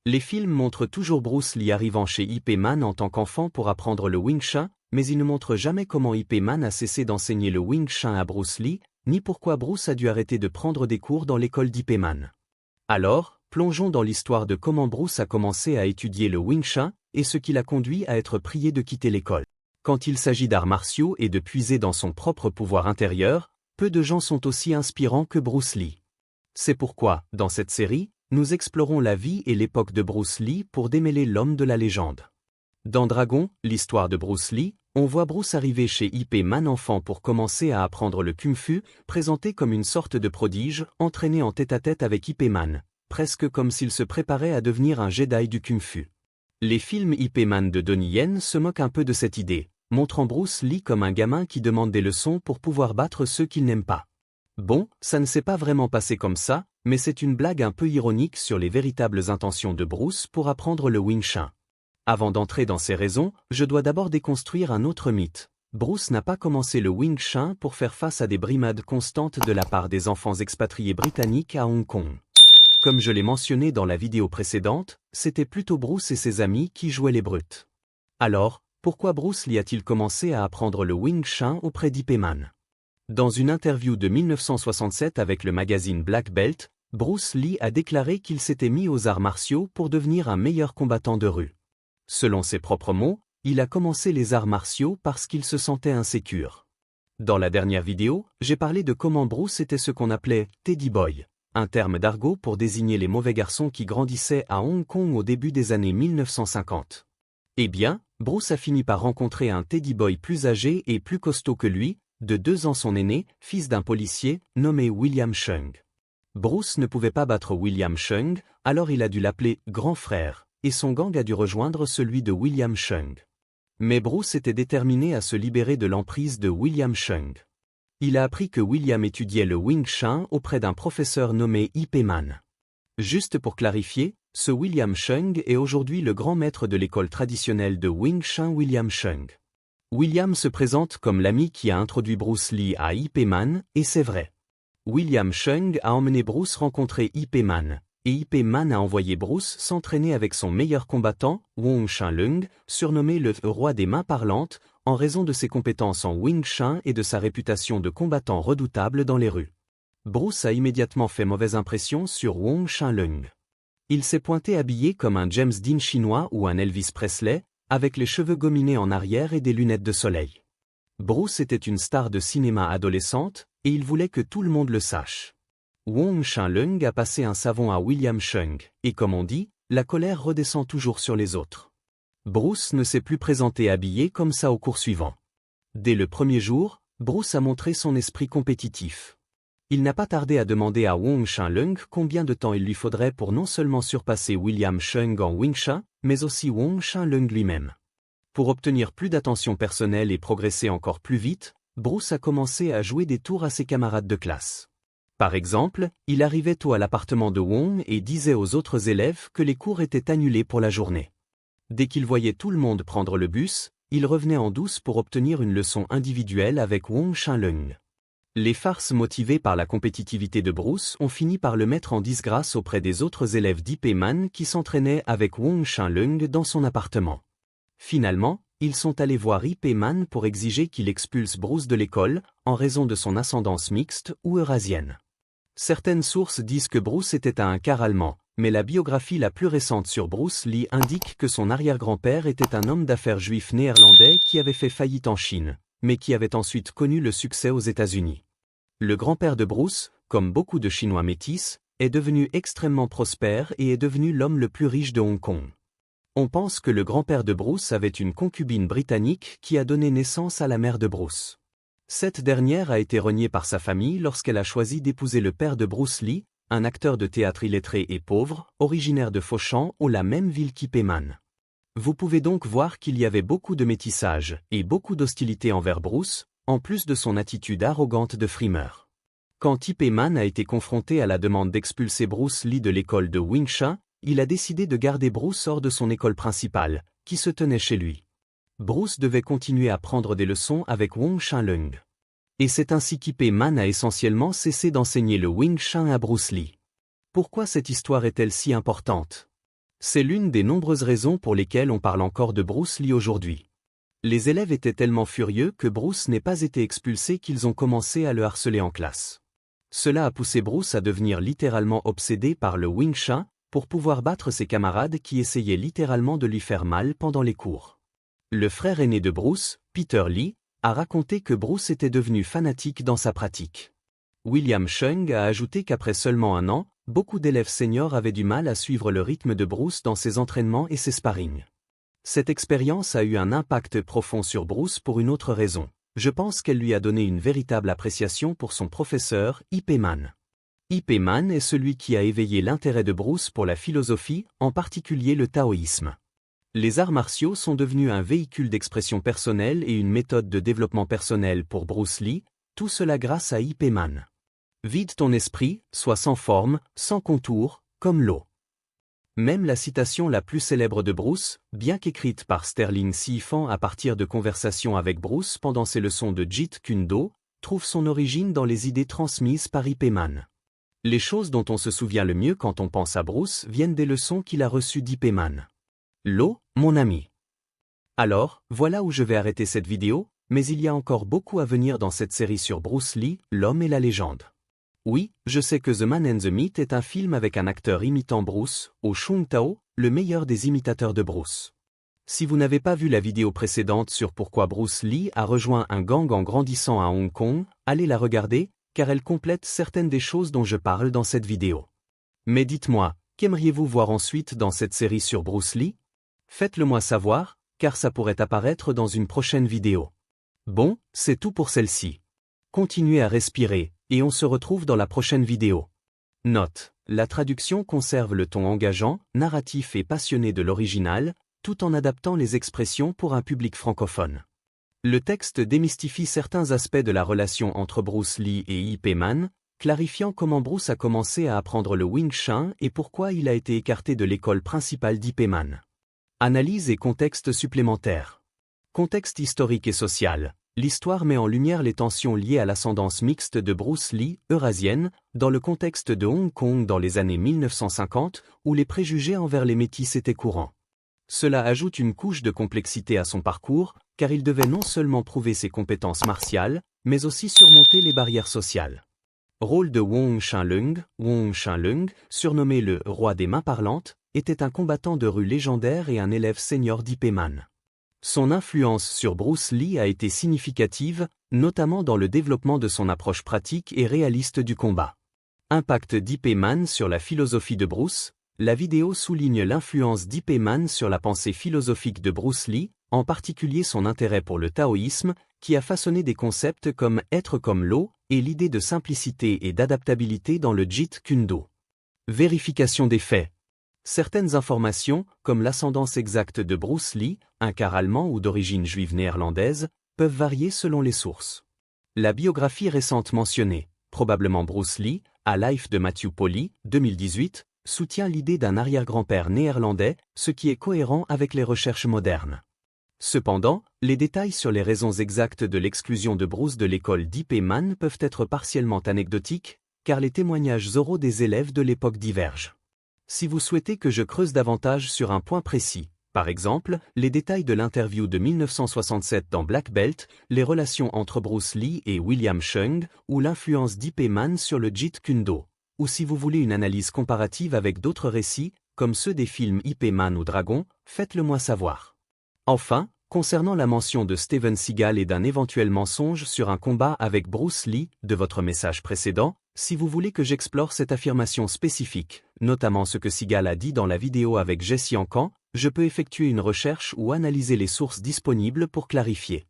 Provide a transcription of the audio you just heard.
Les films montrent toujours Bruce Lee arrivant chez Ip Man en tant qu'enfant pour apprendre le Wing Chun, mais ils ne montrent jamais comment Ip Man a cessé d'enseigner le Wing Chun à Bruce Lee, ni pourquoi Bruce a dû arrêter de prendre des cours dans l'école d'Ip Man. Alors, plongeons dans l'histoire de comment Bruce a commencé à étudier le Wing Chun et ce qui l'a conduit à être prié de quitter l'école. Quand il s'agit d'arts martiaux et de puiser dans son propre pouvoir intérieur, peu de gens sont aussi inspirants que Bruce Lee. C'est pourquoi, dans cette série, nous explorons la vie et l'époque de Bruce Lee pour démêler l'homme de la légende. Dans Dragon, l'histoire de Bruce Lee, on voit Bruce arriver chez Ip Man enfant pour commencer à apprendre le Kung-Fu, présenté comme une sorte de prodige, entraîné en tête-à-tête avec Ip Man, presque comme s'il se préparait à devenir un Jedi du Kung-Fu. Les films Ip Man de Donnie Yen se moquent un peu de cette idée, montrant Bruce Lee comme un gamin qui demande des leçons pour pouvoir battre ceux qu'il n'aime pas. Bon, ça ne s'est pas vraiment passé comme ça, mais c'est une blague un peu ironique sur les véritables intentions de Bruce pour apprendre le Wing Chun. Avant d'entrer dans ces raisons, je dois d'abord déconstruire un autre mythe. Bruce n'a pas commencé le Wing Chun pour faire face à des brimades constantes de la part des enfants expatriés britanniques à Hong Kong. Comme je l'ai mentionné dans la vidéo précédente, c'était plutôt Bruce et ses amis qui jouaient les brutes. Alors, pourquoi Bruce Lee a-t-il commencé à apprendre le Wing Chun auprès d'Ip Man? Dans une interview de 1967 avec le magazine Black Belt, Bruce Lee a déclaré qu'il s'était mis aux arts martiaux pour devenir un meilleur combattant de rue. Selon ses propres mots, il a commencé les arts martiaux parce qu'il se sentait insécure. Dans la dernière vidéo, j'ai parlé de comment Bruce était ce qu'on appelait « Teddy Boy », un terme d'argot pour désigner les mauvais garçons qui grandissaient à Hong Kong au début des années 1950. Eh bien, Bruce a fini par rencontrer un Teddy Boy plus âgé et plus costaud que lui, de 2 ans son aîné, fils d'un policier, nommé William Chung. Bruce ne pouvait pas battre William Chung, alors il a dû l'appeler « grand frère », et son gang a dû rejoindre celui de William Chung. Mais Bruce était déterminé à se libérer de l'emprise de William Chung. Il a appris que William étudiait le Wing Chun auprès d'un professeur nommé Ip Man. Juste pour clarifier, ce William Chung est aujourd'hui le grand maître de l'école traditionnelle de Wing Chun William Chung. William se présente comme l'ami qui a introduit Bruce Lee à Ip Man, et c'est vrai. William Chung a emmené Bruce rencontrer Ip Man, et Ip Man a envoyé Bruce s'entraîner avec son meilleur combattant, Wong Chun Leung, surnommé le roi des mains parlantes, en raison de ses compétences en Wing Chun et de sa réputation de combattant redoutable dans les rues. Bruce a immédiatement fait mauvaise impression sur Wong Chun Leung. Il s'est pointé habillé comme un James Dean chinois ou un Elvis Presley, avec les cheveux gominés en arrière et des lunettes de soleil. Bruce était une star de cinéma adolescente, et il voulait que tout le monde le sache. Wong Chun Leung a passé un savon à William Chung, et comme on dit, la colère redescend toujours sur les autres. Bruce ne s'est plus présenté habillé comme ça au cours suivant. Dès le premier jour, Bruce a montré son esprit compétitif. Il n'a pas tardé à demander à Wong Chun Leung combien de temps il lui faudrait pour non seulement surpasser William Chung en Wing Chun, mais aussi Wong Chun Leung lui-même. Pour obtenir plus d'attention personnelle et progresser encore plus vite, Bruce a commencé à jouer des tours à ses camarades de classe. Par exemple, il arrivait tôt à l'appartement de Wong et disait aux autres élèves que les cours étaient annulés pour la journée. Dès qu'il voyait tout le monde prendre le bus, il revenait en douce pour obtenir une leçon individuelle avec Wong Chun Leung. Les farces motivées par la compétitivité de Bruce ont fini par le mettre en disgrâce auprès des autres élèves d'Ip Man qui s'entraînaient avec Wong Chun Leung dans son appartement. Finalement, ils sont allés voir Ip Man pour exiger qu'il expulse Bruce de l'école, en raison de son ascendance mixte ou eurasienne. Certaines sources disent que Bruce était un quart allemand, mais la biographie la plus récente sur Bruce Lee indique que son arrière-grand-père était un homme d'affaires juif néerlandais qui avait fait faillite en Chine, mais qui avait ensuite connu le succès aux États-Unis. Le grand-père de Bruce, comme beaucoup de Chinois métis, est devenu extrêmement prospère et est devenu l'homme le plus riche de Hong Kong. On pense que le grand-père de Bruce avait une concubine britannique qui a donné naissance à la mère de Bruce. Cette dernière a été reniée par sa famille lorsqu'elle a choisi d'épouser le père de Bruce Lee, un acteur de théâtre illettré et pauvre, originaire de Foshan ou la même ville qu'Ip Man. Vous pouvez donc voir qu'il y avait beaucoup de métissage et beaucoup d'hostilité envers Bruce, en plus de son attitude arrogante de frimeur. Quand Ip Man a été confronté à la demande d'expulser Bruce Lee de l'école de Wing Chun, il a décidé de garder Bruce hors de son école principale, qui se tenait chez lui. Bruce devait continuer à prendre des leçons avec Wong Chun Leung. Et c'est ainsi qu'Ip Man a essentiellement cessé d'enseigner le Wing Chun à Bruce Lee. Pourquoi cette histoire est-elle si importante? C'est l'une des nombreuses raisons pour lesquelles on parle encore de Bruce Lee aujourd'hui. Les élèves étaient tellement furieux que Bruce n'ait pas été expulsé qu'ils ont commencé à le harceler en classe. Cela a poussé Bruce à devenir littéralement obsédé par le Wing Chun pour pouvoir battre ses camarades qui essayaient littéralement de lui faire mal pendant les cours. Le frère aîné de Bruce, Peter Lee, a raconté que Bruce était devenu fanatique dans sa pratique. William Chung a ajouté qu'après seulement 1 an, beaucoup d'élèves seniors avaient du mal à suivre le rythme de Bruce dans ses entraînements et ses sparring. Cette expérience a eu un impact profond sur Bruce pour une autre raison. Je pense qu'elle lui a donné une véritable appréciation pour son professeur, Ip Man. Ip Man est celui qui a éveillé l'intérêt de Bruce pour la philosophie, en particulier le taoïsme. Les arts martiaux sont devenus un véhicule d'expression personnelle et une méthode de développement personnel pour Bruce Lee, tout cela grâce à Ip Man. Vide ton esprit, sois sans forme, sans contour, comme l'eau. Même la citation la plus célèbre de Bruce, bien qu'écrite par Sterling Sifan à partir de conversations avec Bruce pendant ses leçons de Jeet Kune Do, trouve son origine dans les idées transmises par Ip Man. Les choses dont on se souvient le mieux quand on pense à Bruce viennent des leçons qu'il a reçues d'Ip Man. L'eau, mon ami. Alors, voilà où je vais arrêter cette vidéo, mais il y a encore beaucoup à venir dans cette série sur Bruce Lee, l'homme et la légende. Oui, je sais que The Man and the Myth est un film avec un acteur imitant Bruce, Ho Chung Tao, le meilleur des imitateurs de Bruce. Si vous n'avez pas vu la vidéo précédente sur pourquoi Bruce Lee a rejoint un gang en grandissant à Hong Kong, allez la regarder, car elle complète certaines des choses dont je parle dans cette vidéo. Mais dites-moi, qu'aimeriez-vous voir ensuite dans cette série sur Bruce Lee? Faites-le moi savoir, car ça pourrait apparaître dans une prochaine vidéo. Bon, c'est tout pour celle-ci. Continuez à respirer, et on se retrouve dans la prochaine vidéo. Note, la traduction conserve le ton engageant, narratif et passionné de l'original, tout en adaptant les expressions pour un public francophone. Le texte démystifie certains aspects de la relation entre Bruce Lee et Ip Man, clarifiant comment Bruce a commencé à apprendre le Wing Chun et pourquoi il a été écarté de l'école principale d'Ip Man. Analyse et contexte supplémentaires. Contexte historique et social. L'histoire met en lumière les tensions liées à l'ascendance mixte de Bruce Lee, eurasienne, dans le contexte de Hong Kong dans les années 1950, où les préjugés envers les métis étaient courants. Cela ajoute une couche de complexité à son parcours, car il devait non seulement prouver ses compétences martiales, mais aussi surmonter les barrières sociales. Rôle de Wong Shenlong, surnommé le « roi des mains parlantes », était un combattant de rue légendaire et un élève senior d'Ip Man. Son influence sur Bruce Lee a été significative, notamment dans le développement de son approche pratique et réaliste du combat. Impact d'Ip Man sur la philosophie de Bruce. La vidéo souligne l'influence d'Ip Man sur la pensée philosophique de Bruce Lee, en particulier son intérêt pour le taoïsme, qui a façonné des concepts comme être comme l'eau et l'idée de simplicité et d'adaptabilité dans le Jeet Kune Do. Vérification des faits. Certaines informations, comme l'ascendance exacte de Bruce Lee, un quart allemand ou d'origine juive néerlandaise, peuvent varier selon les sources. La biographie récente mentionnée, probablement Bruce Lee, à Life de Matthew Polly, 2018, soutient l'idée d'un arrière-grand-père néerlandais, ce qui est cohérent avec les recherches modernes. Cependant, les détails sur les raisons exactes de l'exclusion de Bruce de l'école d'Ip Man peuvent être partiellement anecdotiques, car les témoignages oraux des élèves de l'époque divergent. Si vous souhaitez que je creuse davantage sur un point précis, par exemple, les détails de l'interview de 1967 dans Black Belt, les relations entre Bruce Lee et William Chung, ou l'influence d'Ip Man sur le Jeet Kune Do, ou si vous voulez une analyse comparative avec d'autres récits, comme ceux des films Ip Man ou Dragon, faites-le moi savoir. Enfin, concernant la mention de Steven Seagal et d'un éventuel mensonge sur un combat avec Bruce Lee, de votre message précédent, si vous voulez que j'explore cette affirmation spécifique, notamment ce que Seagal a dit dans la vidéo avec Jesse Yankan, je peux effectuer une recherche ou analyser les sources disponibles pour clarifier.